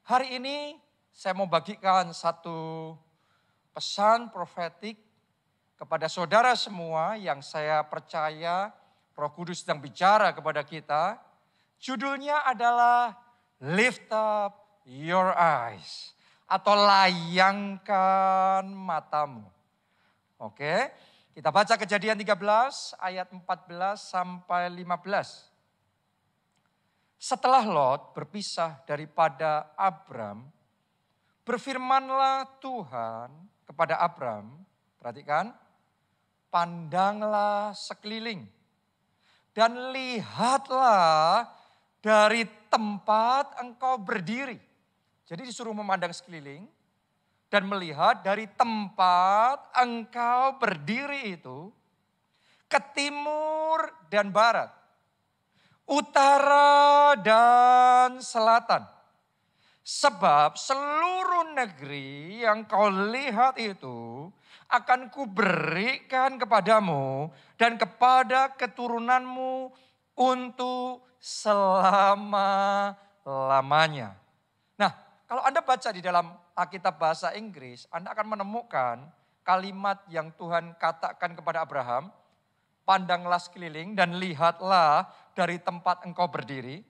Hari ini saya mau bagikan satu pesan profetik kepada saudara semua yang saya percaya Roh Kudus sedang bicara kepada kita. Judulnya adalah Lift Up Your Eyes atau layangkan matamu. Oke, kita baca Kejadian 13 ayat 14 sampai 15. Setelah Lot berpisah daripada Abram, berfirmanlah Tuhan kepada Abram, perhatikan, pandanglah sekeliling dan lihatlah dari tempat engkau berdiri. Jadi disuruh memandang sekeliling dan melihat dari tempat engkau berdiri itu ke timur dan barat, utara dan selatan. Sebab seluruh negeri yang kau lihat itu akan kuberikan kepadamu dan kepada keturunanmu untuk selama-lamanya. Nah, kalau Anda baca di dalam Alkitab bahasa Inggris, Anda akan menemukan kalimat yang Tuhan katakan kepada Abraham, pandanglah sekeliling dan lihatlah dari tempat engkau berdiri.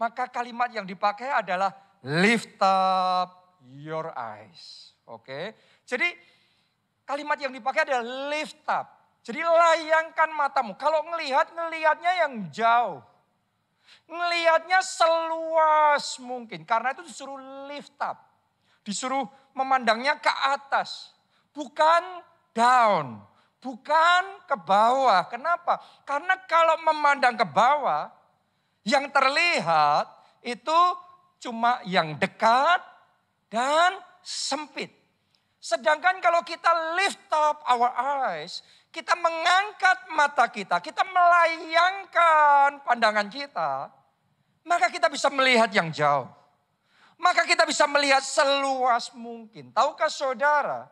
Maka kalimat yang dipakai adalah lift up your eyes. Oke. Jadi kalimat yang dipakai adalah lift up. Jadi layangkan matamu. Kalau ngelihatnya yang jauh. Ngelihatnya seluas mungkin. Karena itu disuruh lift up. Disuruh memandangnya ke atas. Bukan down. Bukan ke bawah. Kenapa? Karena kalau memandang ke bawah, yang terlihat itu cuma yang dekat dan sempit. Sedangkan kalau kita lift up our eyes, kita mengangkat mata kita melayangkan pandangan kita, maka kita bisa melihat yang jauh. Maka kita bisa melihat seluas mungkin. Tahukah saudara,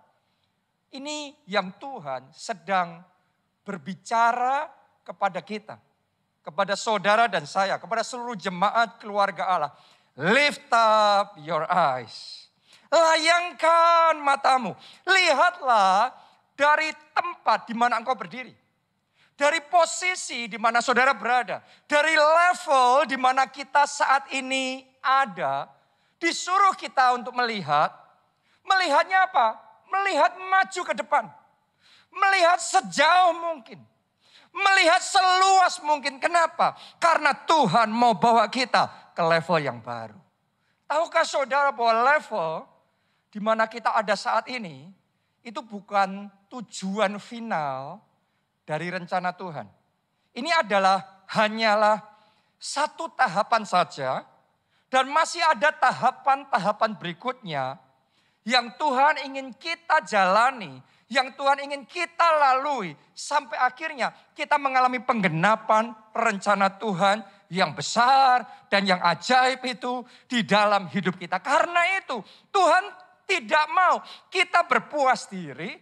ini yang Tuhan sedang berbicara kepada kita. Kepada saudara dan saya, kepada seluruh jemaat keluarga Allah. Lift up your eyes. Layangkan matamu. Lihatlah dari tempat di mana engkau berdiri. Dari posisi di mana saudara berada. Dari level di mana kita saat ini ada. Disuruh kita untuk melihat. Melihatnya apa? Melihat maju ke depan. Melihat sejauh mungkin. Melihat seluas mungkin. Kenapa? Karena Tuhan mau bawa kita ke level yang baru. Tahukah saudara bahwa level di mana kita ada saat ini, itu bukan tujuan final dari rencana Tuhan. Ini hanyalah satu tahapan saja. Dan masih ada tahapan-tahapan berikutnya yang Tuhan ingin kita jalani, yang Tuhan ingin kita lalui. Sampai akhirnya kita mengalami penggenapan rencana Tuhan yang besar dan yang ajaib itu di dalam hidup kita. Karena itu Tuhan tidak mau kita berpuas diri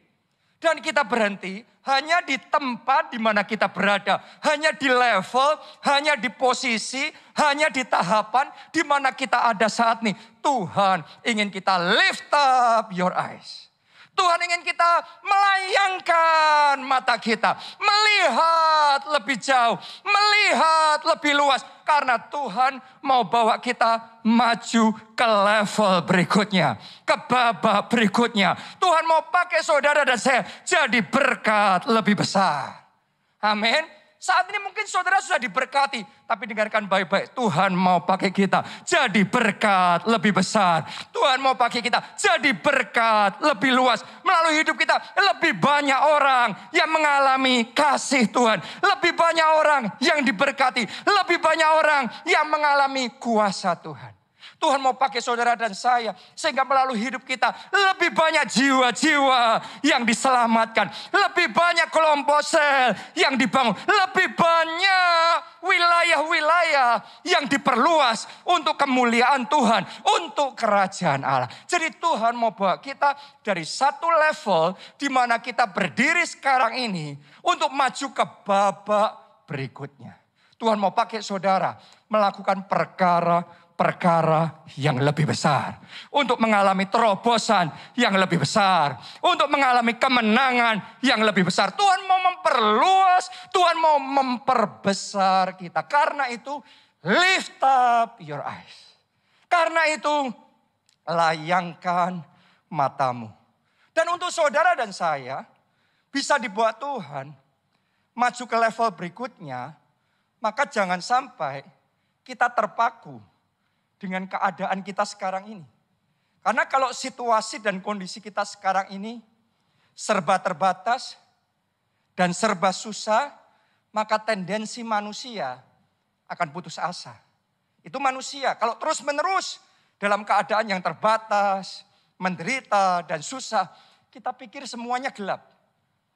dan kita berhenti hanya di tempat di mana kita berada. Hanya di level, hanya di posisi, hanya di tahapan di mana kita ada saat ini. Tuhan ingin kita lift up your eyes. Tuhan ingin kita melayangkan mata kita. Melihat lebih jauh. Melihat lebih luas. Karena Tuhan mau bawa kita maju ke level berikutnya. Ke babak berikutnya. Tuhan mau pakai saudara dan saya jadi berkat lebih besar. Amin. Saat ini mungkin saudara sudah diberkati. Tapi dengarkan baik-baik. Tuhan mau pakai kita jadi berkat lebih besar. Tuhan mau pakai kita jadi berkat lebih luas. Melalui hidup kita lebih banyak orang yang mengalami kasih Tuhan. Lebih banyak orang yang diberkati. Lebih banyak orang yang mengalami kuasa Tuhan. Tuhan mau pakai saudara dan saya. Sehingga melalui hidup kita lebih banyak jiwa-jiwa yang diselamatkan. Lebih banyak kelompok sel yang dibangun. Lebih banyak wilayah-wilayah yang diperluas untuk kemuliaan Tuhan. Untuk kerajaan Allah. Jadi Tuhan mau bawa kita dari satu level di mana kita berdiri sekarang ini. Untuk maju ke babak berikutnya. Tuhan mau pakai saudara melakukan perkara perkara yang lebih besar. Untuk mengalami terobosan yang lebih besar. Untuk mengalami kemenangan yang lebih besar. Tuhan mau memperluas, Tuhan mau memperbesar kita. Karena itu, lift up your eyes. Karena itu, layangkan matamu. Dan untuk saudara dan saya, bisa dibuat Tuhan maju ke level berikutnya, maka jangan sampai kita terpaku dengan keadaan kita sekarang ini. Karena kalau situasi dan kondisi kita sekarang ini serba terbatas dan serba susah, maka tendensi manusia akan putus asa. Itu manusia, kalau terus-menerus dalam keadaan yang terbatas, menderita dan susah, kita pikir semuanya gelap.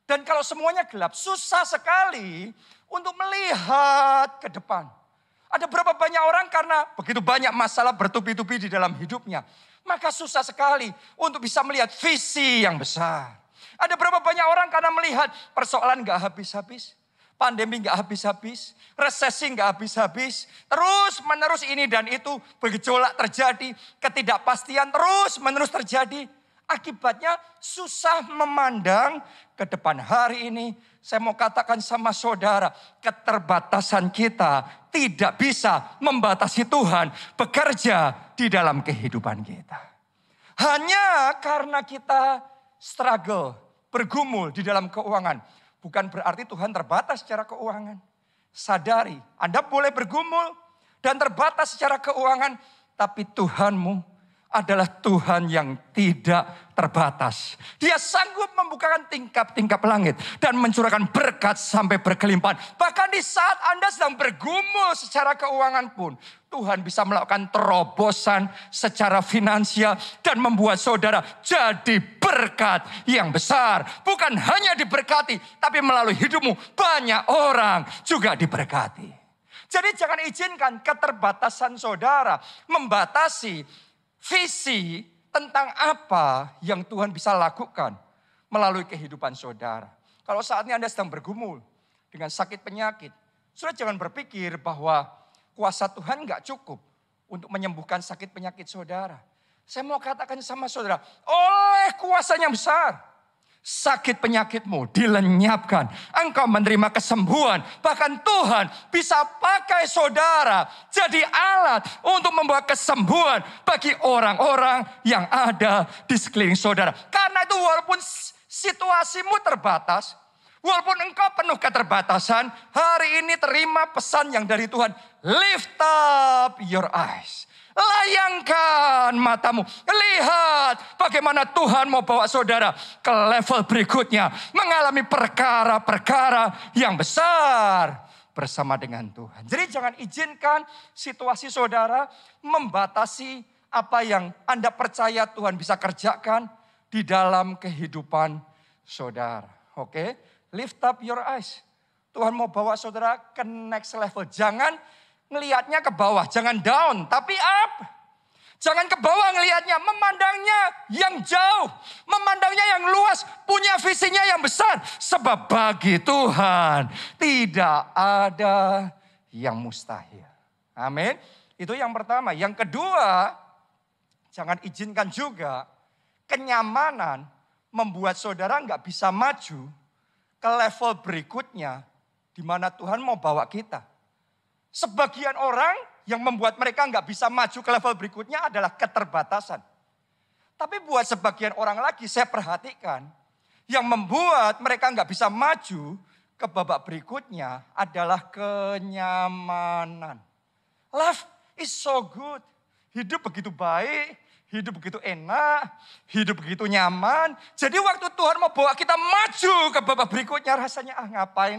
Dan kalau semuanya gelap, susah sekali untuk melihat ke depan. Ada berapa banyak orang karena begitu banyak masalah bertubi-tubi di dalam hidupnya. Maka susah sekali untuk bisa melihat visi yang besar. Ada berapa banyak orang karena melihat persoalan gak habis-habis. Pandemi gak habis-habis. Resesi gak habis-habis. Terus menerus ini dan itu bergejolak terjadi. Ketidakpastian terus menerus terjadi. Akibatnya susah memandang ke depan. Hari ini saya mau katakan sama saudara, keterbatasan kita tidak bisa membatasi Tuhan bekerja di dalam kehidupan kita. Hanya karena kita struggle, bergumul di dalam keuangan. Bukan berarti Tuhan terbatas secara keuangan. Sadari, Anda boleh bergumul dan terbatas secara keuangan. Tapi Tuhanmu adalah Tuhan yang tidak terbatas. Dia sanggup membukakan tingkap-tingkap langit dan mencurahkan berkat sampai berkelimpahan. Bahkan di saat Anda sedang bergumul secara keuangan pun, Tuhan bisa melakukan terobosan secara finansial dan membuat saudara jadi berkat yang besar. Bukan hanya diberkati, tapi melalui hidupmu banyak orang juga diberkati. Jadi jangan izinkan keterbatasan saudara membatasi visi tentang apa yang Tuhan bisa lakukan melalui kehidupan saudara. Kalau saat ini Anda sedang bergumul dengan sakit penyakit, saudara jangan berpikir bahwa kuasa Tuhan gak cukup untuk menyembuhkan sakit penyakit saudara. Saya mau katakan sama saudara, oleh kuasanya besar, sakit penyakitmu dilenyapkan. Engkau menerima kesembuhan. Bahkan Tuhan bisa pakai saudara jadi alat untuk membawa kesembuhan bagi orang-orang yang ada di sekeliling saudara. Karena itu walaupun situasimu terbatas, walaupun engkau penuh keterbatasan, hari ini terima pesan yang dari Tuhan. Lift up your eyes. Layangkan matamu. Lihat bagaimana Tuhan mau bawa saudara ke level berikutnya. Mengalami perkara-perkara yang besar bersama dengan Tuhan. Jadi jangan izinkan situasi saudara membatasi apa yang Anda percaya Tuhan bisa kerjakan di dalam kehidupan saudara. Oke? Lift up your eyes. Tuhan mau bawa saudara ke next level. Jangan ngelihatnya ke bawah, jangan down, tapi up. Jangan ke bawah ngelihatnya, memandangnya yang jauh, memandangnya yang luas, punya visinya yang besar. Sebab bagi Tuhan tidak ada yang mustahil. Amin. Itu yang pertama. Yang kedua, jangan izinkan juga kenyamanan membuat saudara nggak bisa maju ke level berikutnya di mana Tuhan mau bawa kita. Sebagian orang yang membuat mereka nggak bisa maju ke level berikutnya adalah keterbatasan. Tapi buat sebagian orang lagi saya perhatikan, yang membuat mereka nggak bisa maju ke babak berikutnya adalah kenyamanan. Life is so good. Hidup begitu baik, hidup begitu enak, hidup begitu nyaman. Jadi waktu Tuhan mau bawa kita maju ke babak berikutnya, rasanya ngapain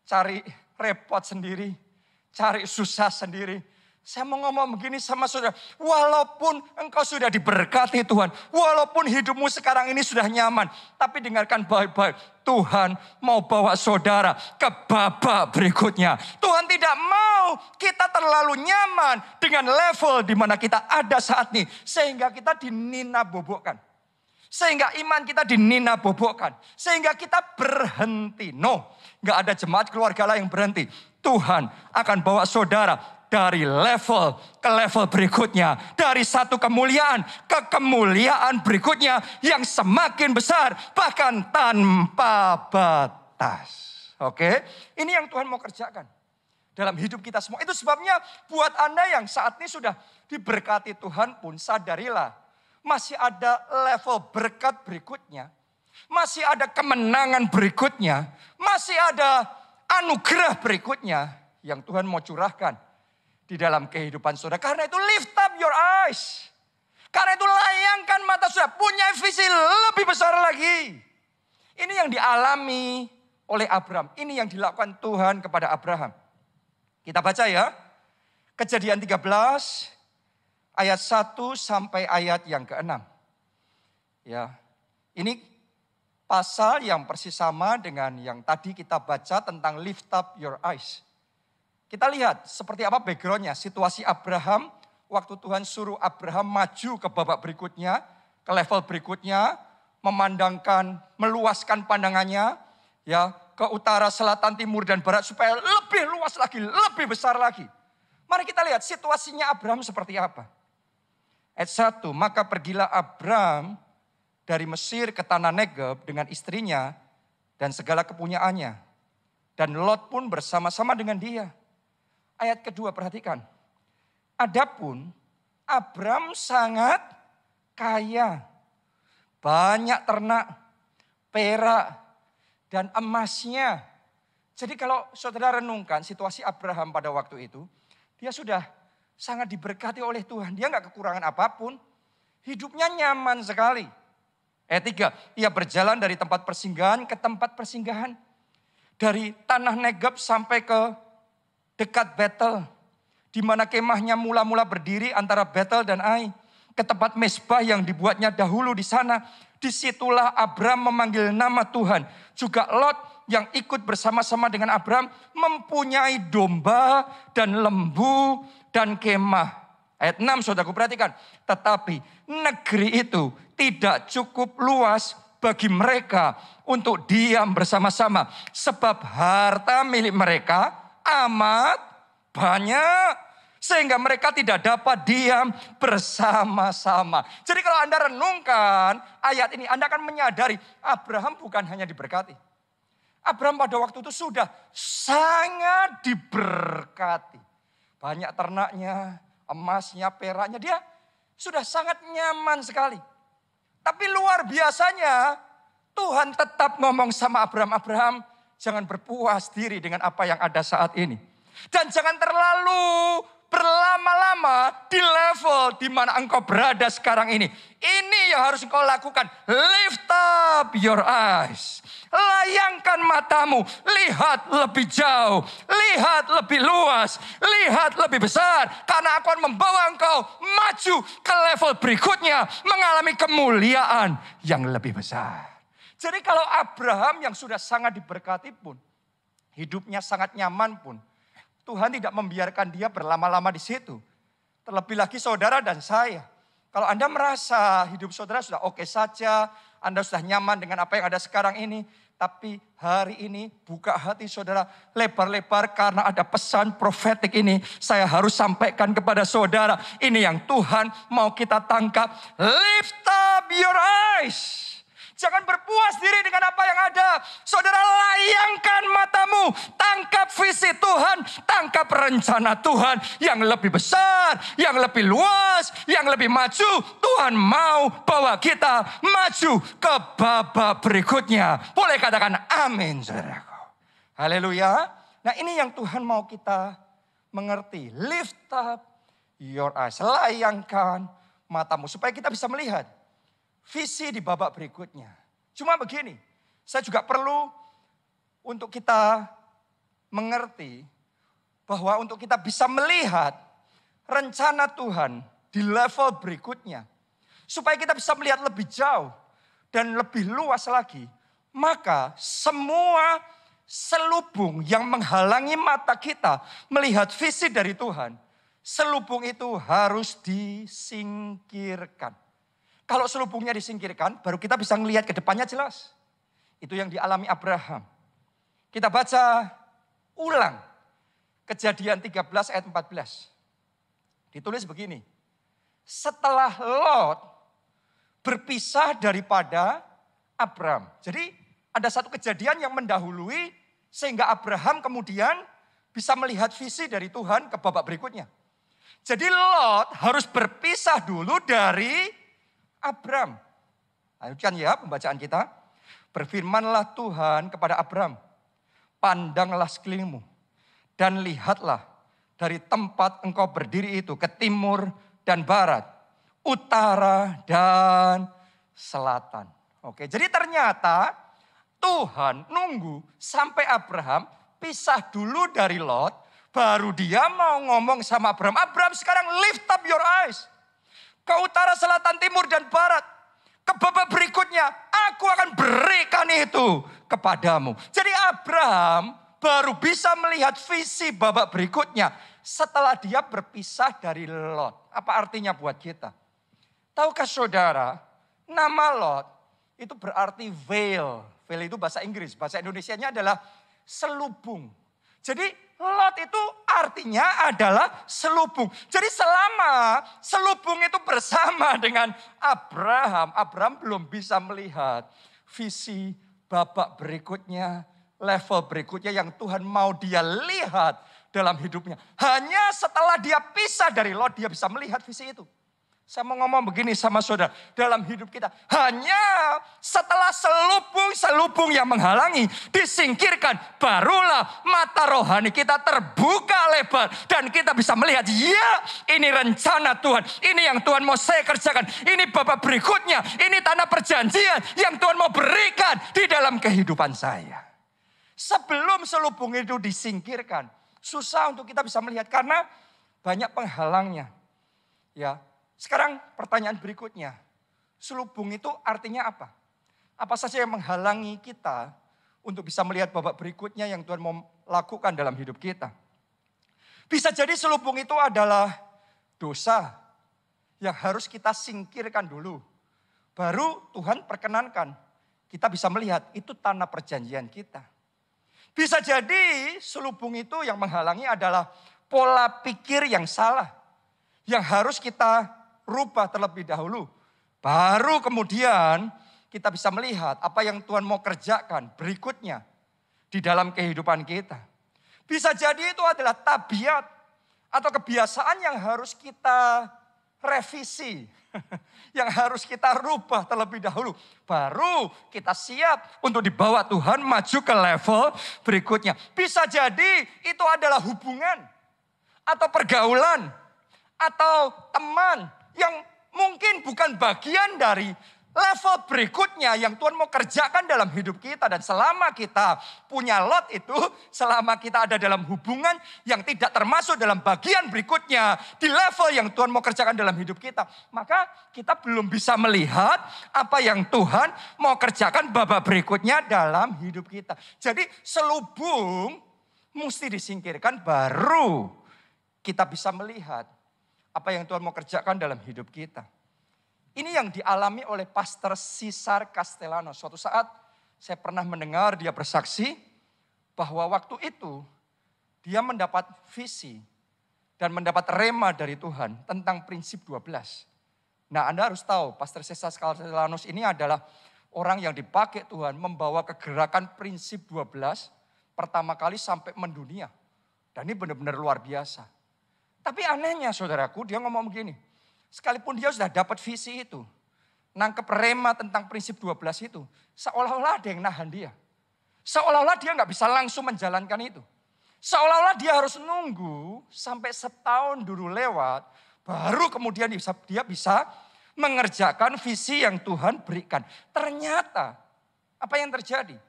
cari repot sendiri. Cari susah sendiri. Saya mau ngomong begini sama saudara. Walaupun engkau sudah diberkati Tuhan. Walaupun hidupmu sekarang ini sudah nyaman. Tapi dengarkan baik-baik. Tuhan mau bawa saudara ke babak berikutnya. Tuhan tidak mau kita terlalu nyaman dengan level di mana kita ada saat ini. Sehingga kita dininabobokkan. Sehingga iman kita dininabobokkan. Sehingga kita berhenti. No, gak ada jemaat keluarga lah yang berhenti. Tuhan akan bawa saudara dari level ke level berikutnya. Dari satu kemuliaan ke kemuliaan berikutnya yang semakin besar, bahkan tanpa batas. Oke, ini yang Tuhan mau kerjakan dalam hidup kita semua. Itu sebabnya buat Anda yang saat ini sudah diberkati Tuhan pun, sadarilah masih ada level berkat berikutnya. Masih ada kemenangan berikutnya. Masih ada anugerah berikutnya yang Tuhan mau curahkan di dalam kehidupan saudara. Karena itu lift up your eyes. Karena itu layangkan mata saudara, punya visi lebih besar lagi. Ini yang dialami oleh Abraham. Ini yang dilakukan Tuhan kepada Abraham. Kita baca ya. Kejadian 13 ayat 1 sampai ayat yang ke-6. Ya. Ini pasal yang persis sama dengan yang tadi kita baca tentang lift up your eyes. Kita lihat seperti apa backgroundnya, situasi Abraham waktu Tuhan suruh Abraham maju ke babak berikutnya, ke level berikutnya, memandangkan, meluaskan pandangannya, ya, ke utara, selatan, timur, dan barat supaya lebih luas lagi, lebih besar lagi. Mari kita lihat situasinya Abraham seperti apa. Ayat 1, maka pergilah Abraham dari Mesir ke tanah Negeb dengan istrinya dan segala kepunyaannya. Dan Lot pun bersama-sama dengan dia. Ayat kedua perhatikan. Adapun Abraham sangat kaya. Banyak ternak, perak, dan emasnya. Jadi kalau saudara renungkan situasi Abraham pada waktu itu, dia sudah sangat diberkati oleh Tuhan. Dia nggak kekurangan apapun. Hidupnya nyaman sekali. Ayat 3, ia berjalan dari tempat persinggahan ke tempat persinggahan. Dari tanah Negeb sampai ke dekat Betel. Di mana kemahnya mula-mula berdiri antara Betel dan Ai. Ke tempat mezbah yang dibuatnya dahulu di sana. Disitulah Abraham memanggil nama Tuhan. Juga Lot yang ikut bersama-sama dengan Abraham mempunyai domba dan lembu dan kemah. Ayat 6 saudaraku perhatikan. Tetapi negeri itu tidak cukup luas bagi mereka untuk diam bersama-sama. Sebab harta milik mereka amat banyak. Sehingga mereka tidak dapat diam bersama-sama. Jadi kalau Anda renungkan ayat ini, Anda akan menyadari Abraham bukan hanya diberkati. Abraham pada waktu itu sudah sangat diberkati. Banyak ternaknya, emasnya, peraknya. Dia sudah sangat nyaman sekali. Tapi luar biasanya Tuhan tetap ngomong sama Abraham. Abraham, jangan berpuas diri dengan apa yang ada saat ini. Dan jangan terlalu berlama-lama di level di mana engkau berada sekarang ini. Ini yang harus engkau lakukan. Lift up your eyes. Layangkan matamu. Lihat lebih jauh. Lihat lebih luas. Lihat lebih besar. Karena aku akan membawa engkau maju ke level berikutnya. Mengalami kemuliaan yang lebih besar. Jadi kalau Abraham yang sudah sangat diberkati pun. Hidupnya sangat nyaman pun. Tuhan tidak membiarkan dia berlama-lama di situ. Terlebih lagi saudara dan saya. Kalau Anda merasa hidup saudara sudah oke saja, Anda sudah nyaman dengan apa yang ada sekarang ini. Tapi hari ini buka hati saudara lebar-lebar karena ada pesan profetik ini. Saya harus sampaikan kepada saudara. Ini yang Tuhan mau kita tangkap. Lift up your eyes. Jangan berpuas diri dengan apa yang ada. Saudara, layangkan matamu. Tangkap visi Tuhan. Tangkap rencana Tuhan yang lebih besar. Yang lebih luas. Yang lebih maju. Tuhan mau bawa kita maju ke babak berikutnya. Boleh katakan amin, saudaraku. Haleluya. Nah, ini yang Tuhan mau kita mengerti. Lift up your eyes. Layangkan matamu. Supaya kita bisa melihat visi di babak berikutnya. Cuma begini, saya juga perlu untuk kita mengerti bahwa untuk kita bisa melihat rencana Tuhan di level berikutnya. Supaya kita bisa melihat lebih jauh dan lebih luas lagi. Maka semua selubung yang menghalangi mata kita melihat visi dari Tuhan. Selubung itu harus disingkirkan. Kalau selubungnya disingkirkan, baru kita bisa melihat ke depannya jelas. Itu yang dialami Abraham. Kita baca ulang Kejadian 13 ayat 14. Ditulis begini. Setelah Lot berpisah daripada Abram. Jadi ada satu kejadian yang mendahului sehingga Abraham kemudian bisa melihat visi dari Tuhan ke babak berikutnya. Jadi Lot harus berpisah dulu dari Abram. Lanjutkan ya pembacaan kita. Berfirmanlah Tuhan kepada Abram. Pandanglah sekelilingmu dan lihatlah dari tempat engkau berdiri itu ke timur dan barat, utara dan selatan. Oke, jadi ternyata Tuhan nunggu sampai Abraham pisah dulu dari Lot, baru dia mau ngomong sama Abraham. Abraham sekarang lift up your eyes. Ke utara, selatan, timur, dan barat. Ke babak berikutnya, aku akan berikan itu kepadamu. Jadi Abraham baru bisa melihat visi babak berikutnya setelah dia berpisah dari Lot. Apa artinya buat kita? Tahukah saudara, nama Lot itu berarti veil. Veil itu bahasa Inggris, bahasa Indonesianya adalah selubung. Jadi Lot itu artinya adalah selubung. Jadi selama selubung itu bersama dengan Abraham, Abraham belum bisa melihat visi babak berikutnya, level berikutnya yang Tuhan mau dia lihat dalam hidupnya. Hanya setelah dia pisah dari Lot, dia bisa melihat visi itu. Saya mau ngomong begini sama saudara, dalam hidup kita hanya setelah selubung-selubung yang menghalangi disingkirkan, barulah mata rohani kita terbuka lebar dan kita bisa melihat, ya ini rencana Tuhan, ini yang Tuhan mau saya kerjakan, ini babak berikutnya, ini tanah perjanjian yang Tuhan mau berikan di dalam kehidupan saya. Sebelum selubung itu disingkirkan, susah untuk kita bisa melihat karena banyak penghalangnya. Ya. Sekarang pertanyaan berikutnya, selubung itu artinya apa? Apa saja yang menghalangi kita untuk bisa melihat babak berikutnya yang Tuhan mau lakukan dalam hidup kita? Bisa jadi selubung itu adalah dosa yang harus kita singkirkan dulu. Baru Tuhan perkenankan kita bisa melihat itu tanah perjanjian kita. Bisa jadi selubung itu yang menghalangi adalah pola pikir yang salah. Yang harus kita rubah terlebih dahulu. Baru kemudian kita bisa melihat apa yang Tuhan mau kerjakan berikutnya di dalam kehidupan kita. Bisa jadi itu adalah tabiat atau kebiasaan yang harus kita revisi. Yang harus kita rubah terlebih dahulu. Baru kita siap untuk dibawa Tuhan maju ke level berikutnya. Bisa jadi itu adalah hubungan atau pergaulan atau teman yang mungkin bukan bagian dari level berikutnya yang Tuhan mau kerjakan dalam hidup kita. Dan selama kita punya Lot itu, selama kita ada dalam hubungan yang tidak termasuk dalam bagian berikutnya, di level yang Tuhan mau kerjakan dalam hidup kita, maka kita belum bisa melihat apa yang Tuhan mau kerjakan babak berikutnya dalam hidup kita. Jadi selubung mesti disingkirkan baru kita bisa melihat apa yang Tuhan mau kerjakan dalam hidup kita. Ini yang dialami oleh Pastor Cesar Castellanos. Suatu saat saya pernah mendengar dia bersaksi bahwa waktu itu dia mendapat visi dan mendapat rema dari Tuhan tentang prinsip 12. Nah, Anda harus tahu Pastor Cesar Castellanos ini adalah orang yang dipakai Tuhan membawa kegerakan prinsip 12 pertama kali sampai mendunia. Dan ini benar-benar luar biasa. Tapi anehnya saudaraku, dia ngomong begini. Sekalipun dia sudah dapat visi itu, nangkep rema tentang prinsip 12 itu, seolah-olah ada yang nahan dia. Seolah-olah dia nggak bisa langsung menjalankan itu. Seolah-olah dia harus nunggu sampai setahun dulu lewat, baru kemudian dia bisa mengerjakan visi yang Tuhan berikan. Ternyata, apa yang terjadi?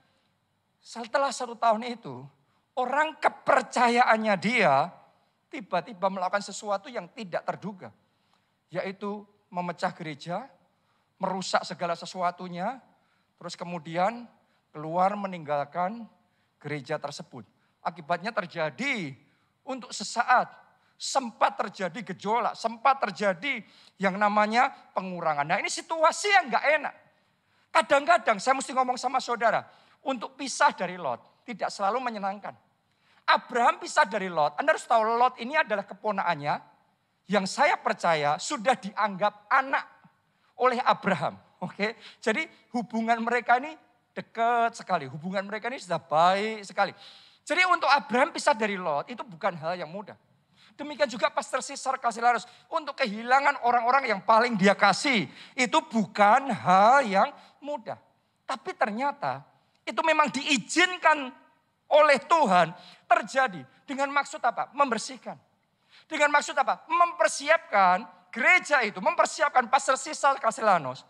Setelah 1 tahun itu, orang kepercayaannya dia tiba-tiba melakukan sesuatu yang tidak terduga. Yaitu memecah gereja, merusak segala sesuatunya, terus kemudian keluar meninggalkan gereja tersebut. Akibatnya terjadi untuk sesaat, sempat terjadi gejolak, sempat terjadi yang namanya pengurangan. Nah ini situasi yang gak enak. Kadang-kadang saya mesti ngomong sama saudara, untuk pisah dari Lot tidak selalu menyenangkan. Abraham pisah dari Lot. Anda harus tahu Lot ini adalah keponakannya yang saya percaya sudah dianggap anak oleh Abraham. Oke, jadi hubungan mereka ini dekat sekali. Hubungan mereka ini sudah baik sekali. Jadi untuk Abraham pisah dari Lot itu bukan hal yang mudah. Demikian juga pas tersisar Kasilaros. Untuk kehilangan orang-orang yang paling dia kasih. Itu bukan hal yang mudah. Tapi ternyata itu memang diizinkan oleh Tuhan terjadi. Dengan maksud apa? Membersihkan. Dengan maksud apa? Mempersiapkan gereja itu. Mempersiapkan pas tersisar Kasilaros.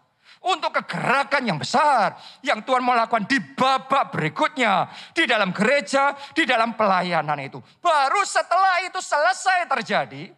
Untuk kegerakan yang besar yang Tuhan mau lakukan di babak berikutnya. Di dalam gereja, di dalam pelayanan itu. Baru setelah itu selesai terjadi,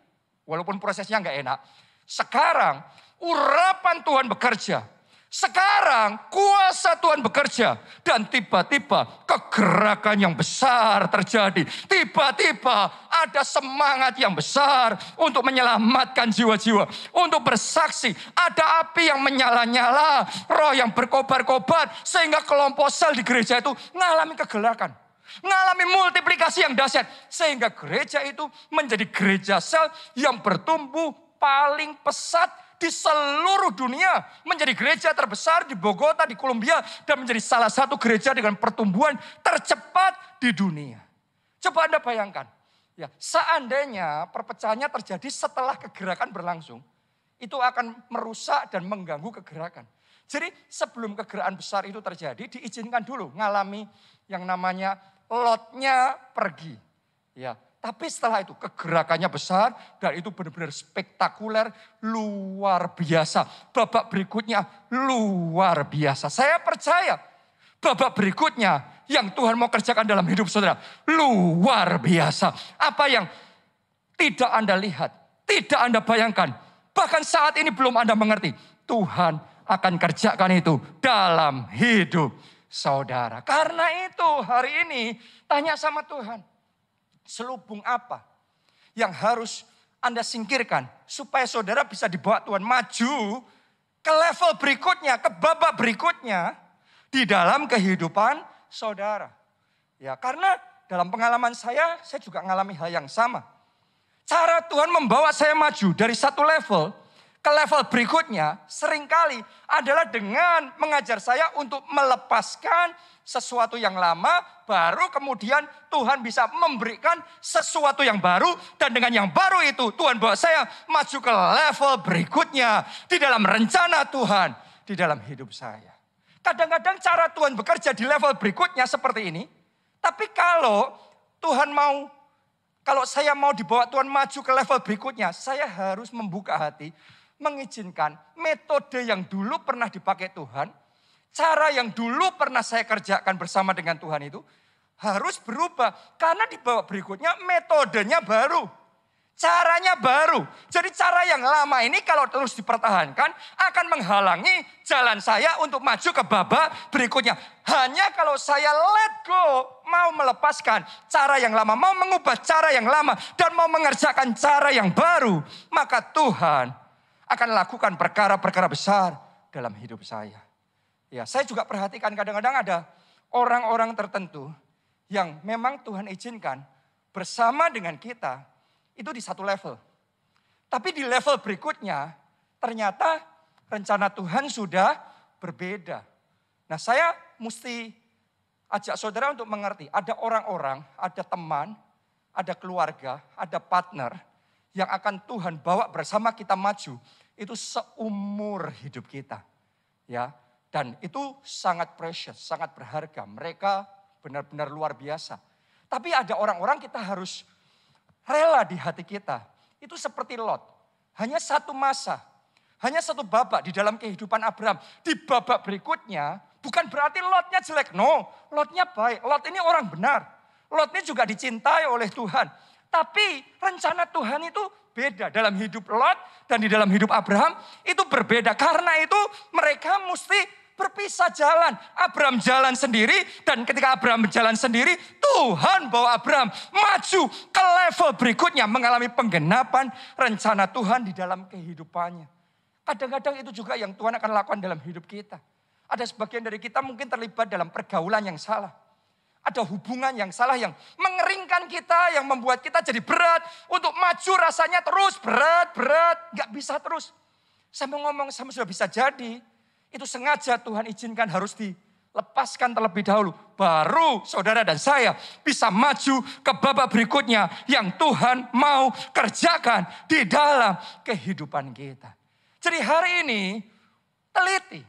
walaupun prosesnya nggak enak. Sekarang urapan Tuhan bekerja. Sekarang kuasa Tuhan bekerja. Dan tiba-tiba kegerakan yang besar terjadi. Tiba-tiba ada semangat yang besar untuk menyelamatkan jiwa-jiwa. Untuk bersaksi. Ada api yang menyala-nyala. Roh yang berkobar-kobar. Sehingga kelompok sel di gereja itu mengalami kegerakan. Mengalami multiplikasi yang dahsyat. Sehingga gereja itu menjadi gereja sel yang bertumbuh paling pesat di seluruh dunia. Menjadi gereja terbesar di Bogota, di Kolombia. Dan menjadi salah satu gereja dengan pertumbuhan tercepat di dunia. Coba Anda bayangkan. Ya, seandainya perpecahannya terjadi setelah kegerakan berlangsung. Itu akan merusak dan mengganggu kegerakan. Jadi sebelum kegerakan besar itu terjadi, diizinkan dulu ngalami yang namanya Lotnya pergi. Ya. Tapi setelah itu kegerakannya besar dan itu benar-benar spektakuler, luar biasa. Babak berikutnya luar biasa. Saya percaya babak berikutnya yang Tuhan mau kerjakan dalam hidup saudara luar biasa. Apa yang tidak Anda lihat, tidak Anda bayangkan, bahkan saat ini belum Anda mengerti. Tuhan akan kerjakan itu dalam hidup saudara. Karena itu hari ini tanya sama Tuhan. Selubung apa yang harus Anda singkirkan supaya saudara bisa dibawa Tuhan maju ke level berikutnya, ke babak berikutnya di dalam kehidupan saudara. Ya, karena dalam pengalaman saya juga mengalami hal yang sama. Cara Tuhan membawa saya maju dari satu level ke level berikutnya seringkali adalah dengan mengajar saya untuk melepaskan sesuatu yang lama, baru kemudian Tuhan bisa memberikan sesuatu yang baru. Dan dengan yang baru itu Tuhan bawa saya maju ke level berikutnya di dalam rencana Tuhan, di dalam hidup saya. Kadang-kadang cara Tuhan bekerja di level berikutnya seperti ini. Tapi kalau saya mau dibawa Tuhan maju ke level berikutnya, saya harus membuka hati, mengizinkan metode yang dulu pernah dipakai Tuhan, cara yang dulu pernah saya kerjakan bersama dengan Tuhan itu harus berubah. Karena di babak berikutnya metodenya baru. Caranya baru. Jadi cara yang lama ini kalau terus dipertahankan akan menghalangi jalan saya untuk maju ke babak berikutnya. Hanya kalau saya let go, mau melepaskan cara yang lama, mau mengubah cara yang lama dan mau mengerjakan cara yang baru, maka Tuhan akan lakukan perkara-perkara besar dalam hidup saya. Ya, saya juga perhatikan kadang-kadang ada orang-orang tertentu yang memang Tuhan izinkan bersama dengan kita itu di satu level. Tapi di level berikutnya ternyata rencana Tuhan sudah berbeda. Nah, saya mesti ajak saudara untuk mengerti. Ada orang-orang, ada teman, ada keluarga, ada partner yang akan Tuhan bawa bersama kita maju. Itu seumur hidup kita. Ya. Dan itu sangat precious, sangat berharga. Mereka benar-benar luar biasa. Tapi ada orang-orang kita harus rela di hati kita. Itu seperti Lot. Hanya satu masa, hanya satu babak di dalam kehidupan Abraham. Di babak berikutnya, bukan berarti Lotnya jelek. No, Lotnya baik. Lot ini orang benar. Lot ini juga dicintai oleh Tuhan. Tapi rencana Tuhan itu beda. Dalam hidup Lot dan di dalam hidup Abraham itu berbeda. Karena itu mereka mesti berpisah jalan. Abraham jalan sendiri dan ketika Abraham berjalan sendiri, Tuhan bawa Abraham maju ke level berikutnya mengalami penggenapan rencana Tuhan di dalam kehidupannya. Kadang-kadang itu juga yang Tuhan akan lakukan dalam hidup kita. Ada sebagian dari kita mungkin terlibat dalam pergaulan yang salah. Ada hubungan yang salah yang mengeringkan menginginkan kita, yang membuat kita jadi berat. Untuk maju rasanya terus berat. Gak bisa terus. Saya mau ngomong sama sudah bisa jadi. Itu sengaja Tuhan izinkan harus dilepaskan terlebih dahulu. Baru saudara dan saya bisa maju ke babak berikutnya yang Tuhan mau kerjakan di dalam kehidupan kita. Jadi hari ini teliti.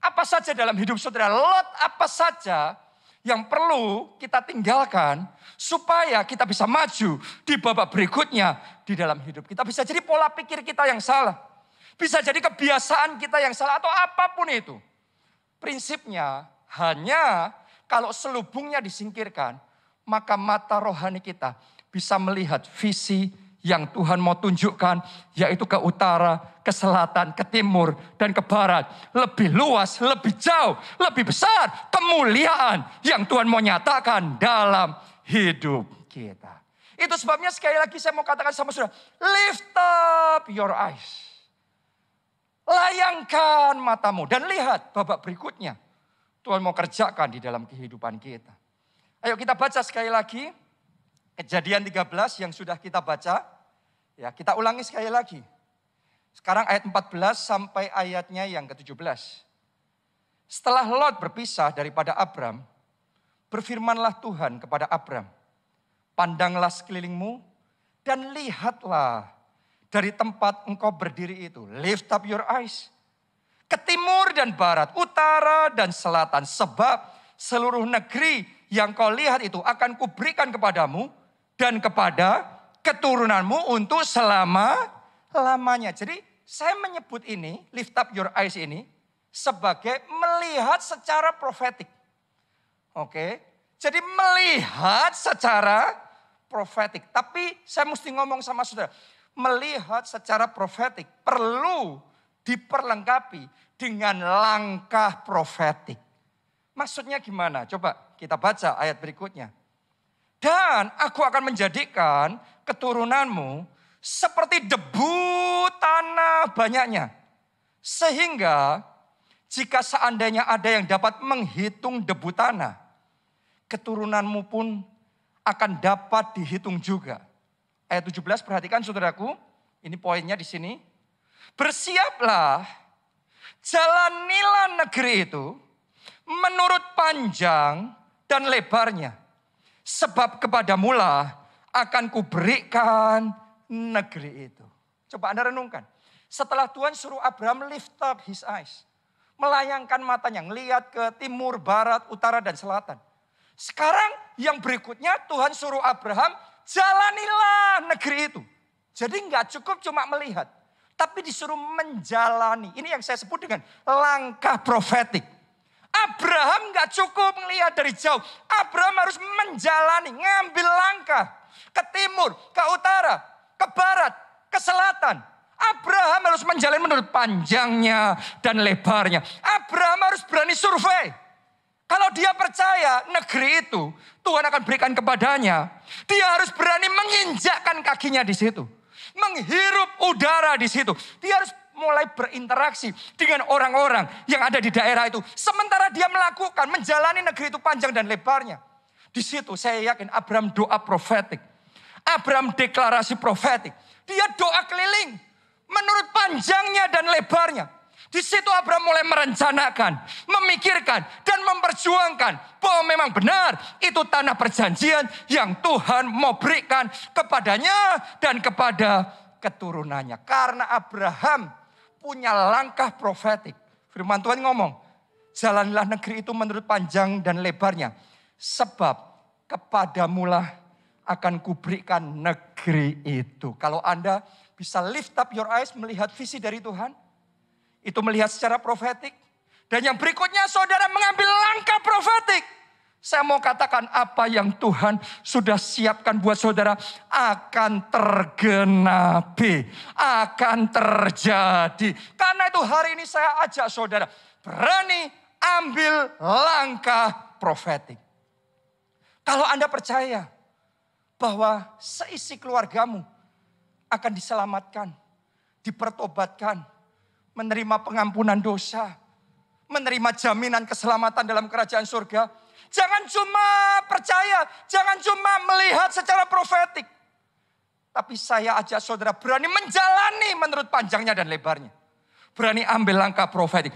Apa saja dalam hidup saudara, lot apa saja yang perlu kita tinggalkan supaya kita bisa maju di babak berikutnya di dalam hidup kita. Bisa jadi pola pikir kita yang salah. Bisa jadi kebiasaan kita yang salah atau apapun itu. Prinsipnya hanya kalau selubungnya disingkirkan, maka mata rohani kita bisa melihat visi yang Tuhan mau tunjukkan, yaitu ke utara, ke selatan, ke timur, dan ke barat. Lebih luas, lebih jauh, lebih besar kemuliaan yang Tuhan mau nyatakan dalam hidup kita. Itu sebabnya sekali lagi saya mau katakan sama saudara, lift up your eyes. Layangkan matamu dan lihat babak berikutnya. Tuhan mau kerjakan di dalam kehidupan kita. Ayo kita baca sekali lagi. Kejadian 13 yang sudah kita baca. Ya, kita ulangi sekali lagi. Sekarang ayat 14 sampai ayatnya yang ke-17. Setelah Lot berpisah daripada Abram, berfirmanlah Tuhan kepada Abram, pandanglah sekelilingmu dan lihatlah dari tempat engkau berdiri itu. Lift up your eyes. Ke timur dan barat, utara dan selatan. Sebab seluruh negeri yang kau lihat itu akan kuberikan kepadamu dan kepada keturunanmu untuk selama-lamanya. Jadi saya menyebut ini, lift up your eyes ini, sebagai melihat secara profetik. Oke, jadi melihat secara profetik. Tapi saya mesti ngomong sama saudara, melihat secara profetik perlu diperlengkapi dengan langkah profetik. Maksudnya gimana? Coba kita baca ayat berikutnya. Dan aku akan menjadikan keturunanmu seperti debu tanah banyaknya. Sehingga jika seandainya ada yang dapat menghitung debu tanah, keturunanmu pun akan dapat dihitung juga. Ayat 17 perhatikan saudaraku, ini poinnya di sini. Bersiaplah, jalanilah negeri itu menurut panjang dan lebarnya. Sebab kepadamulah akan kuberikan negeri itu. Coba Anda renungkan. Setelah Tuhan suruh Abraham lift up his eyes. Melayangkan matanya, ngelihat ke timur, barat, utara, dan selatan. Sekarang yang berikutnya Tuhan suruh Abraham, jalanilah negeri itu. Jadi nggak cukup cuma melihat. Tapi disuruh menjalani. Ini yang saya sebut dengan langkah profetik. Abraham gak cukup melihat dari jauh. Abraham harus menjalani, ngambil langkah. Ke timur, ke utara, ke barat, ke selatan. Abraham harus menjalani menurut panjangnya dan lebarnya. Abraham harus berani survei. Kalau dia percaya negeri itu Tuhan akan berikan kepadanya, dia harus berani menginjakkan kakinya di situ. Menghirup udara di situ. Dia harus mulai berinteraksi dengan orang-orang yang ada di daerah itu. Sementara dia melakukan, menjalani negeri itu panjang dan lebarnya. Di situ saya yakin Abraham doa profetik. Abraham deklarasi profetik. Dia doa keliling menurut panjangnya dan lebarnya. Di situ Abraham mulai merencanakan, memikirkan, dan memperjuangkan bahwa memang benar itu tanah perjanjian yang Tuhan mau berikan kepadanya dan kepada keturunannya. Karena Abraham punya langkah profetik. Firman Tuhan ngomong, jalanilah negeri itu menurut panjang dan lebarnya. Sebab kepadamulah akan kuberikan negeri itu. Kalau Anda bisa lift up your eyes melihat visi dari Tuhan, itu melihat secara profetik. Dan yang berikutnya saudara mengambil langkah profetik. Saya mau katakan apa yang Tuhan sudah siapkan buat saudara akan tergenapi, akan terjadi. Karena itu hari ini saya ajak saudara berani ambil langkah profetik. Kalau Anda percaya bahwa seisi keluargamu akan diselamatkan, dipertobatkan, menerima pengampunan dosa, menerima jaminan keselamatan dalam kerajaan surga. Jangan cuma percaya, jangan cuma melihat secara profetik. Tapi saya ajak saudara berani menjalani menurut panjangnya dan lebarnya. Berani ambil langkah profetik.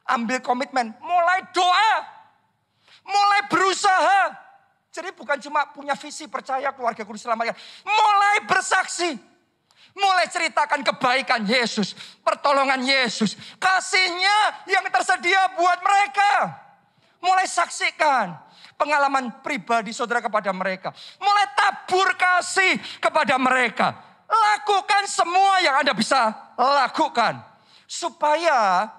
Ambil komitmen, mulai doa. Mulai berusaha. Jadi bukan cuma punya visi percaya keluarga kudus diselamatkan. Mulai bersaksi. Mulai ceritakan kebaikan Yesus. Pertolongan Yesus. Kasihnya yang tersedia buat mereka. Mulai saksikan pengalaman pribadi saudara kepada mereka. Mulai tabur kasih kepada mereka. Lakukan semua yang Anda bisa lakukan. Supaya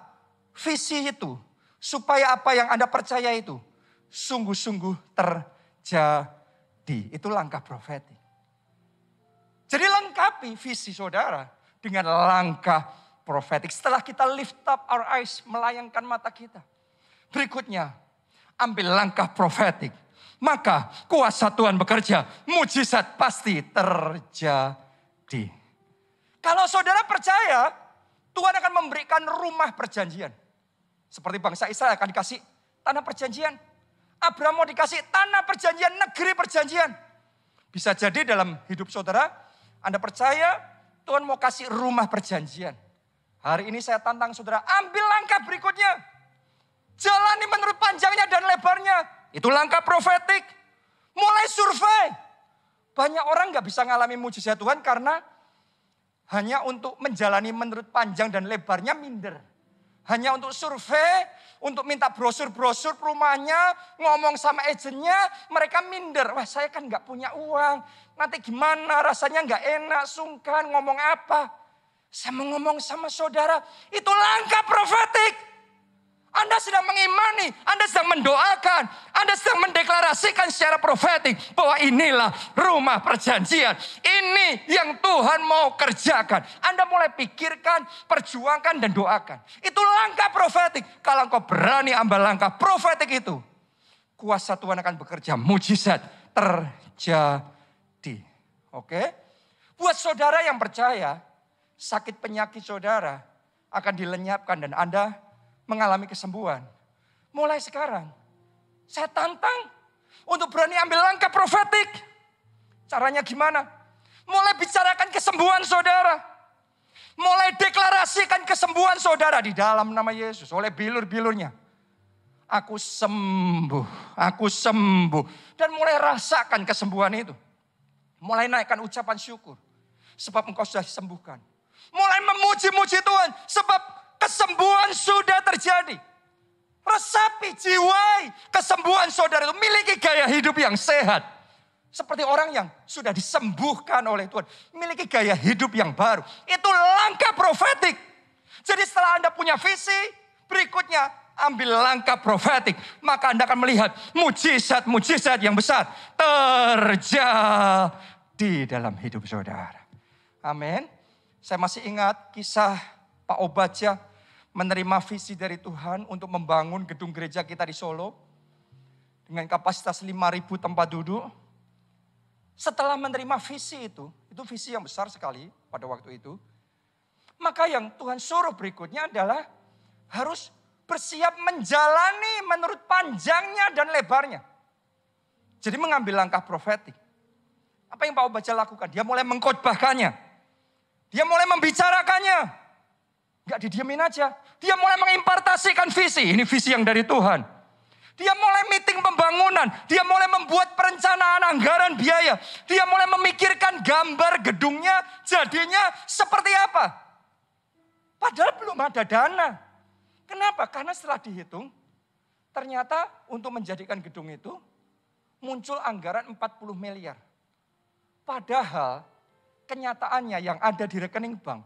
visi itu, supaya apa yang Anda percaya itu sungguh-sungguh terjadi. Itu langkah profetik. Jadi lengkapi visi saudara dengan langkah profetik. Setelah kita lift up our eyes, melayangkan mata kita. Berikutnya, ambil langkah profetik. Maka kuasa Tuhan bekerja, mujizat pasti terjadi. Kalau saudara percaya, Tuhan akan memberikan rumah perjanjian. Seperti bangsa Israel akan dikasih tanah perjanjian. Abraham mau dikasih tanah perjanjian, negeri perjanjian. Bisa jadi dalam hidup saudara, Anda percaya Tuhan mau kasih rumah perjanjian. Hari ini saya tantang saudara, ambil langkah berikutnya. Jalani menurut panjangnya dan lebarnya. Itu langkah profetik. Mulai survei. Banyak orang gak bisa ngalami mujizat Tuhan karena hanya untuk menjalani menurut panjang dan lebarnya minder. Hanya untuk survei, untuk minta brosur-brosur perumahannya, ngomong sama agennya, mereka minder. Wah, saya kan gak punya uang. Nanti gimana, rasanya gak enak, sungkan, ngomong apa. Saya mau ngomong sama saudara, itu langkah profetik. Anda sedang mengimani, Anda sedang mendoakan, Anda sedang mendeklarasikan secara profetik bahwa inilah rumah perjanjian. Ini yang Tuhan mau kerjakan. Anda mulai pikirkan, perjuangkan dan doakan. Itu langkah profetik. Kalau engkau berani ambil langkah profetik itu, kuasa Tuhan akan bekerja, mujizat terjadi. Oke? Buat saudara yang percaya, sakit penyakit saudara akan dilenyapkan dan Anda mengalami kesembuhan. Mulai sekarang, saya tantang untuk berani ambil langkah profetik. Caranya gimana? Mulai bicarakan kesembuhan saudara. Mulai deklarasikan kesembuhan saudara di dalam nama Yesus. Oleh bilur-bilurnya. Aku sembuh, aku sembuh. Dan mulai rasakan kesembuhan itu. Mulai naikkan ucapan syukur. Sebab engkau sudah disembuhkan. Mulai memuji-muji Tuhan. Sebab kesembuhan sudah terjadi. Resapi, jiwai kesembuhan saudara itu. Miliki gaya hidup yang sehat. Seperti orang yang sudah disembuhkan oleh Tuhan. Miliki gaya hidup yang baru. Itu langkah profetik. Jadi setelah Anda punya visi, berikutnya ambil langkah profetik. Maka Anda akan melihat mujizat-mujizat yang besar terjadi dalam hidup saudara. Amin. Saya masih ingat kisah Pak Obadja menerima visi dari Tuhan untuk membangun gedung gereja kita di Solo. Dengan kapasitas 5.000 tempat duduk. Setelah menerima visi itu visi yang besar sekali pada waktu itu. Maka yang Tuhan suruh berikutnya adalah harus bersiap menjalani menurut panjangnya dan lebarnya. Jadi mengambil langkah profetik. Apa yang Pak Obadja lakukan? Dia mulai mengkhotbahkannya. Dia mulai membicarakannya. Gak didiamin aja. Dia mulai mengimpartasikan visi. Ini visi yang dari Tuhan. Dia mulai meeting pembangunan. Dia mulai membuat perencanaan anggaran biaya. Dia mulai memikirkan gambar gedungnya jadinya seperti apa. Padahal belum ada dana. Kenapa? Karena setelah dihitung, ternyata untuk menjadikan gedung itu muncul anggaran 40 miliar. Padahal kenyataannya yang ada di rekening bank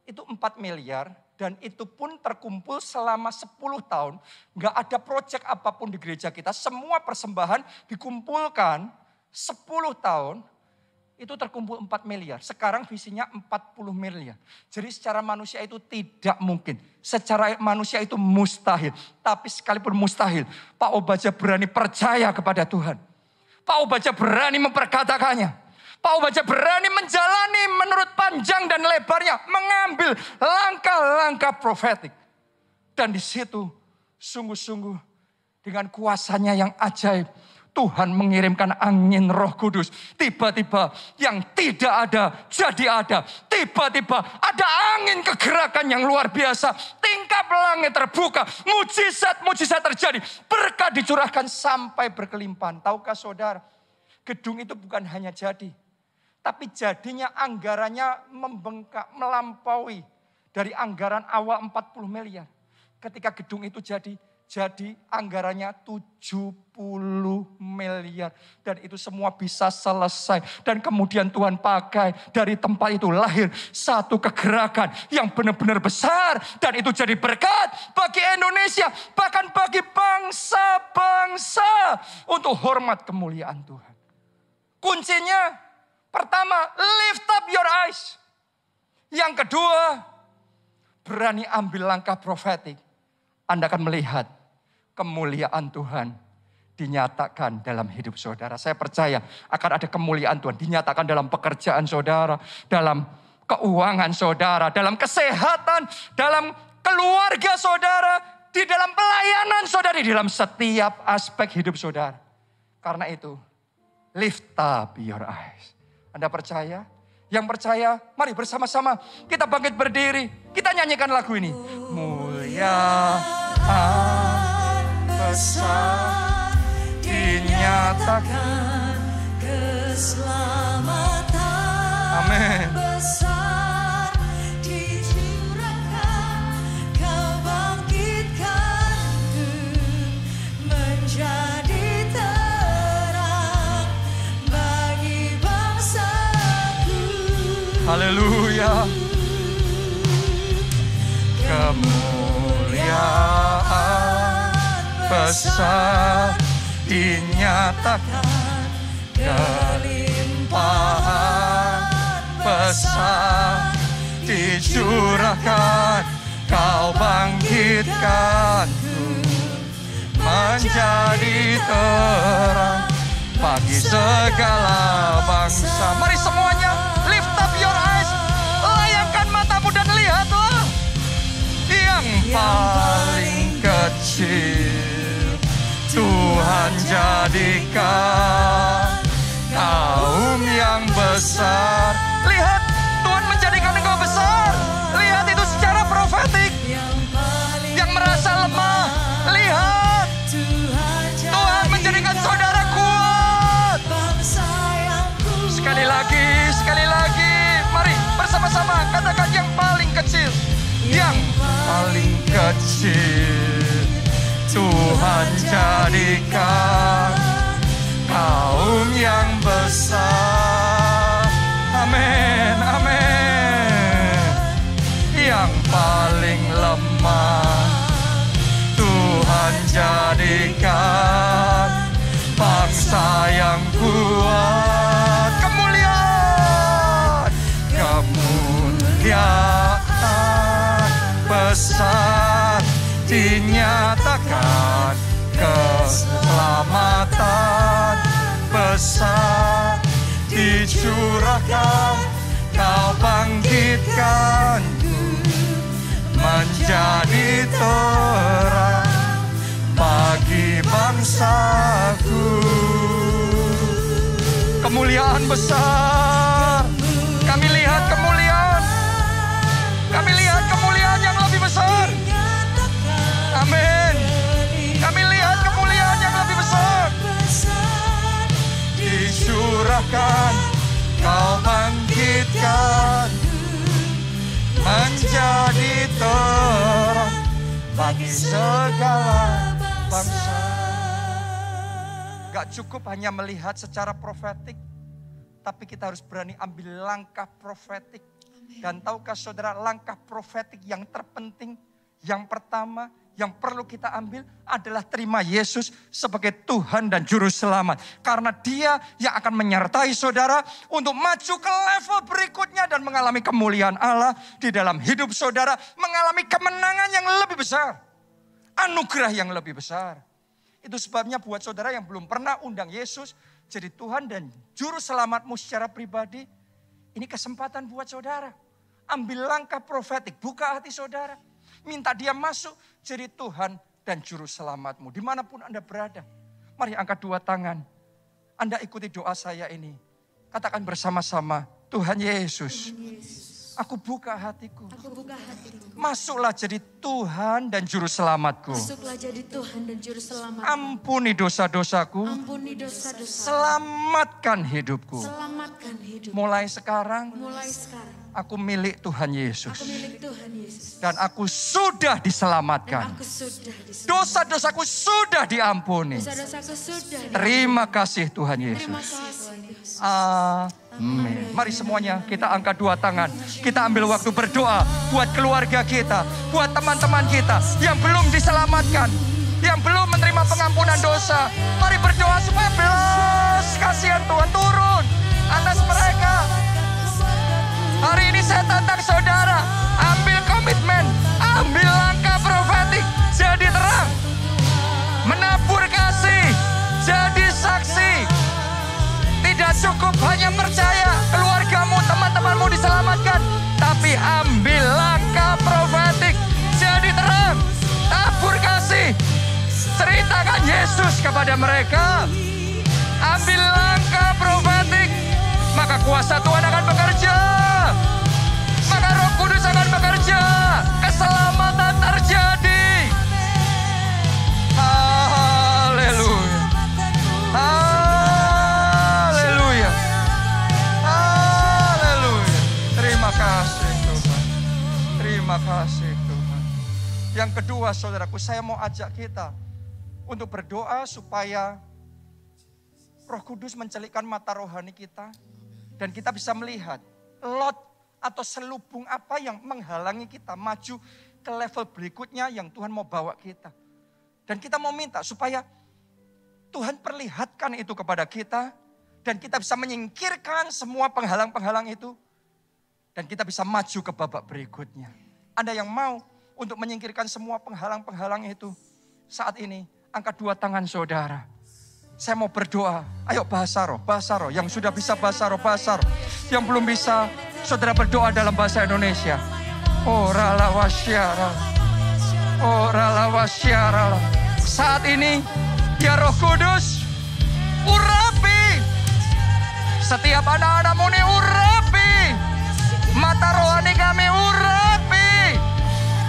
itu 4 miliar dan itu pun terkumpul selama 10 tahun. Nggak ada proyek apapun di gereja kita. Semua persembahan dikumpulkan 10 tahun. Itu terkumpul 4 miliar. Sekarang visinya 40 miliar. Jadi secara manusia itu tidak mungkin. Secara manusia itu mustahil. Tapi sekalipun mustahil, Pak Obadja berani percaya kepada Tuhan. Pak Obadja berani memperkatakannya. Pak Obadja berani menjalani menurut panjang dan lebarnya. Mengambil langkah-langkah profetik. Dan di situ sungguh-sungguh dengan kuasanya yang ajaib, Tuhan mengirimkan angin Roh Kudus. Tiba-tiba yang tidak ada jadi ada. Tiba-tiba ada angin kegerakan yang luar biasa. Tingkap langit terbuka. Mujizat-mujizat terjadi. Berkat dicurahkan sampai berkelimpahan. Tahukah saudara, gedung itu bukan hanya jadi, tapi jadinya anggarannya membengkak, melampaui dari anggaran awal 40 miliar. Ketika gedung itu jadi anggarannya 70 miliar. Dan itu semua bisa selesai. Dan kemudian Tuhan pakai dari tempat itu lahir satu kegerakan yang benar-benar besar. Dan itu jadi berkat bagi Indonesia. Bahkan bagi bangsa-bangsa. Untuk hormat kemuliaan Tuhan. Kuncinya pertama, lift up your eyes. Yang kedua, berani ambil langkah profetik. Anda akan melihat kemuliaan Tuhan dinyatakan dalam hidup saudara. Saya percaya akan ada kemuliaan Tuhan dinyatakan dalam pekerjaan saudara, dalam keuangan saudara, dalam kesehatan, dalam keluarga saudara, di dalam pelayanan saudara, di dalam setiap aspek hidup saudara. Karena itu, lift up your eyes. Anda percaya? Yang percaya, mari bersama-sama kita bangkit berdiri. Kita nyanyikan lagu ini. Mulia besar dinyatakan keselamatan. Amin. Besar dicurahkan, Kau bangkitkanku menjadi terang bagi bangsaku. Haleluya. Kemuliaan besar dinyatakan, kelimpahan besar dicurahkan, Kau bangkitkanku menjadi terang bagi segala bangsa. Mari semuanya lift up your eyes, layangkan matamu dan lihatlah yang paling kecil Tuhan jadikan kaum yang besar. Lihat, Tuhan menjadikan engkau besar. Lihat itu secara profetik. Yang merasa lemah, lihat Tuhan menjadikan saudara kuat. Sekali lagi, mari bersama-sama katakan yang paling kecil. Yang paling kecil Tuhan jadikan kaum yang besar. Amin, amin. Yang paling lemah Tuhan jadikan bangsa yang kuat. Kemuliaan besar dinyatakan, keselamatan besar dicurahkan, Kau bangkitkanku menjadi terang bagi bangsaku. Kemuliaan besar, kami lihat kemuliaan. Kami lihat kemuliaan yang lebih besar. Amin. Kami lihat kemuliaan yang lebih besar. Dicurahkan, Kau bangkitkan menjadi terang bagi segala bangsa. Gak cukup hanya melihat secara profetik, tapi kita harus berani ambil langkah profetik. Dan tahukah saudara, langkah profetik yang terpenting, yang pertama, yang perlu kita ambil adalah terima Yesus sebagai Tuhan dan Juru Selamat. Karena Dia yang akan menyertai saudara untuk maju ke level berikutnya dan mengalami kemuliaan Allah di dalam hidup saudara. Mengalami kemenangan yang lebih besar. Anugerah yang lebih besar. Itu sebabnya buat saudara yang belum pernah undang Yesus jadi Tuhan dan Juru Selamatmu secara pribadi, ini kesempatan buat saudara. Ambil langkah profetik, buka hati saudara. Minta Dia masuk jadi Tuhan dan Juru Selamatmu. Dimanapun Anda berada, mari angkat dua tangan. Anda ikuti doa saya ini. Katakan bersama-sama, Tuhan Yesus, aku buka hatiku. Masuklah jadi Tuhan dan Juru Selamatku. Ampuni dosa-dosaku. Selamatkan hidupku. Mulai sekarang, aku milik Tuhan Yesus. Dan aku sudah diselamatkan. Dosa-dosaku sudah diampuni. Terima kasih Tuhan Yesus. Amin. Mari semuanya kita angkat dua tangan. Kita ambil waktu berdoa buat keluarga kita, buat teman-teman kita yang belum diselamatkan, yang belum menerima pengampunan dosa. Mari berdoa supaya belas kasihan Tuhan turun atas mereka. Hari ini saya tantang saudara, ambil komitmen, ambil langkah profetik, jadi terang. Menabur kasih, jadi saksi. Tidak cukup hanya percaya keluargamu, teman-temanmu diselamatkan, tapi ambil langkah profetik, jadi terang. Tabur kasih, ceritakan Yesus kepada mereka. Ambil langkah profetik, maka kuasa Tuhan akan bekerja. Maka Roh Kudus akan bekerja. Keselamatan terjadi. Haleluya. Haleluya. Haleluya. Terima kasih Tuhan. Terima kasih Tuhan. Yang kedua saudaraku, saya mau ajak kita untuk berdoa supaya Roh Kudus mencelikkan mata rohani kita. Dan kita bisa melihat lot atau selubung apa yang menghalangi kita maju ke level berikutnya yang Tuhan mau bawa kita. Dan kita mau minta supaya Tuhan perlihatkan itu kepada kita. Dan kita bisa menyingkirkan semua penghalang-penghalang itu. Dan kita bisa maju ke babak berikutnya. Anda yang mau untuk menyingkirkan semua penghalang-penghalang itu. Saat ini angkat dua tangan saudara. Saya mau berdoa. Ayo bahasa roh. Yang sudah bisa bahasa roh. Yang belum bisa, saudara berdoa dalam bahasa Indonesia. Ora la wasyara. Ora la wasyara. Saat ini, ya Roh Kudus, urapi. Setiap anak-anakmu ini urapi. Mata rohani kami urapi.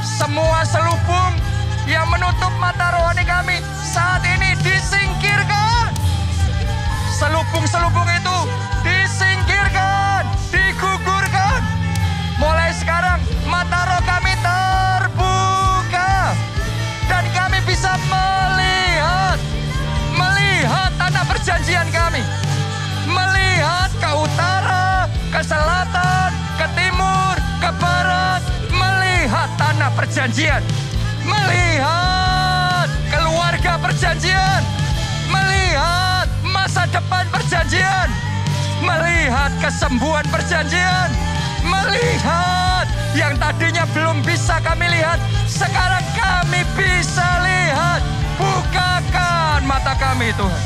Semua selubung yang menutup mata rohani kami saat ini disingkirkan. Selubung-selubung itu disingkirkan, digugurkan. Mulai sekarang mata roh kami terbuka. Dan kami bisa melihat tanah perjanjian kami. Melihat ke utara, ke selatan, ke timur, ke barat. Melihat tanah perjanjian. Melihat keluarga perjanjian, melihat masa depan perjanjian, melihat kesembuhan perjanjian, melihat yang tadinya belum bisa kami lihat, sekarang kami bisa lihat. Bukakan mata kami Tuhan.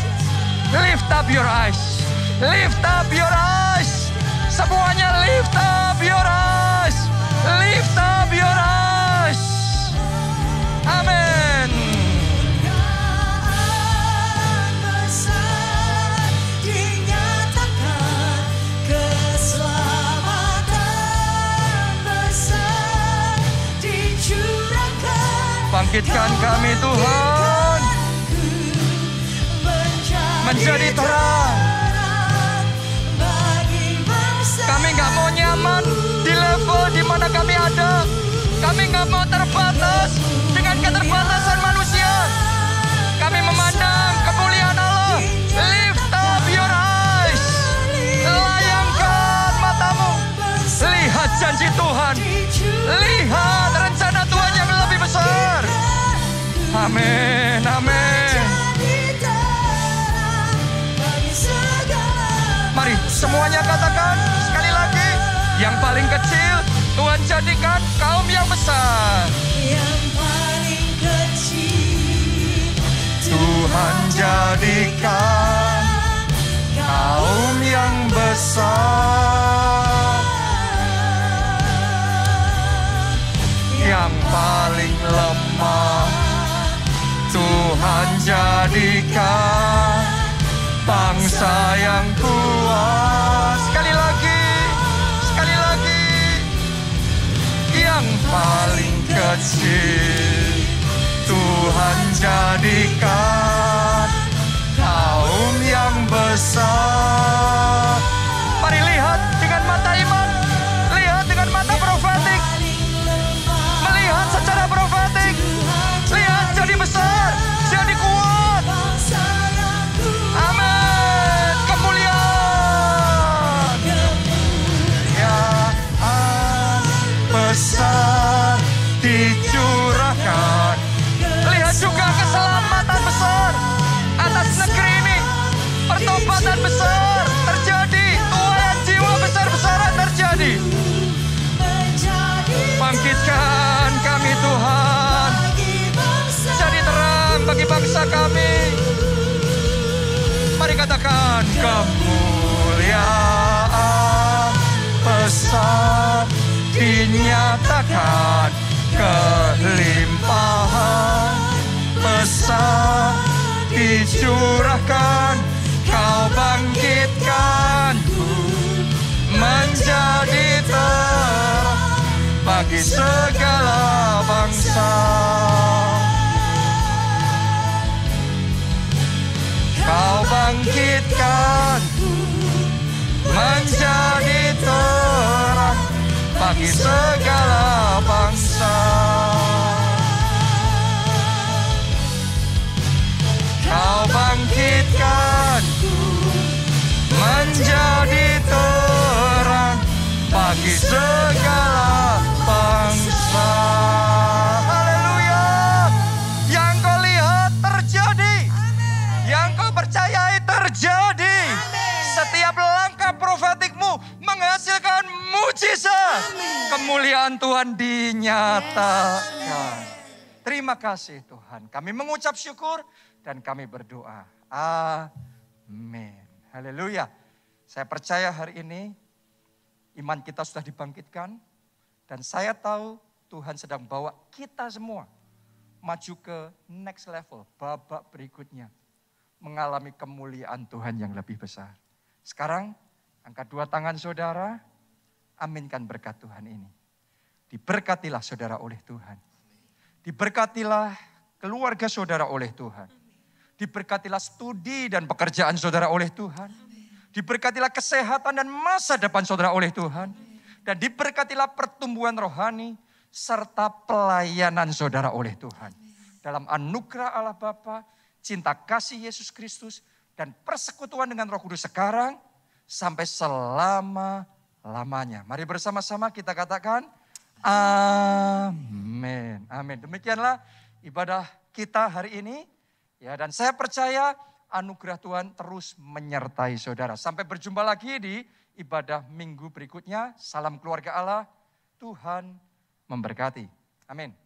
Lift up your eyes, lift up your eyes, semuanya lift up your eyes, lift up your eyes. Amin. Bangkitkan kami Tuhan, menjadi terang. Kami gak mau nyaman di level di mana kami ada. Kami gak mau terbatas dengan keterbatasan manusia. Kami memandang kemuliaan Allah. Lift up your eyes. Layangkan matamu. Lihat janji Tuhan. Lihat rencana Tuhan yang lebih besar. Amin, amin. Mari semuanya katakan sekali lagi. Yang paling kecil Tuhan jadikan kaum yang besar. Yang paling kecil Tuhan jadikan kaum yang besar. Yang paling lemah Tuhan jadikan bangsa yang kuat. Sekali lagi, yang paling kecil Tuhan jadikan kaum yang besar. Mari lihat dengan mata iman, lihat dengan mata profetik, melihat secara profetik, lihat jadi besar, jadi kuat. Amin. Kemuliaan besar dicurahkan. Lihat juga keselamatan besar atas negeri ini. Pertobatan besar terjadi, tuaian jiwa besar-besaran terjadi. Bangkitkan kami Tuhan, jadi terang bagi bangsa kami. Mari katakan kemuliaan besar dinyatakan, kelimpahan besar dicurahkan. Kau bangkitkanku menjadi terang bagi segala bangsa. Kau bangkitkanku menjadi terang bagi segala bangsa. Kau bangkitkanku menjadi terang bagi segala bangsa. Haleluya. Yang kau lihat terjadi, yang kau percayai terjadi. Setiap langkah profetikmu menghasilkan mujizat. Kemuliaan Tuhan dinyatakan. Terima kasih Tuhan. Kami mengucap syukur dan kami berdoa. Amin. Haleluya. Saya percaya hari ini iman kita sudah dibangkitkan. Dan saya tahu Tuhan sedang bawa kita semua maju ke next level, babak berikutnya. Mengalami kemuliaan Tuhan yang lebih besar. Sekarang angkat dua tangan saudara, aminkan berkat Tuhan ini. Diberkatilah saudara oleh Tuhan. Diberkatilah keluarga saudara oleh Tuhan. Diberkatilah studi dan pekerjaan saudara oleh Tuhan. Diberkatilah kesehatan dan masa depan saudara oleh Tuhan. Dan diberkatilah pertumbuhan rohani serta pelayanan saudara oleh Tuhan. Dalam anugerah Allah Bapa, cinta kasih Yesus Kristus, dan persekutuan dengan Roh Kudus sekarang sampai selama-lamanya. Mari bersama-sama kita katakan amin. Amin. Demikianlah ibadah kita hari ini. Ya, dan saya percaya anugerah Tuhan terus menyertai saudara. Sampai berjumpa lagi di ibadah minggu berikutnya. Salam keluarga Allah. Tuhan memberkati. Amin.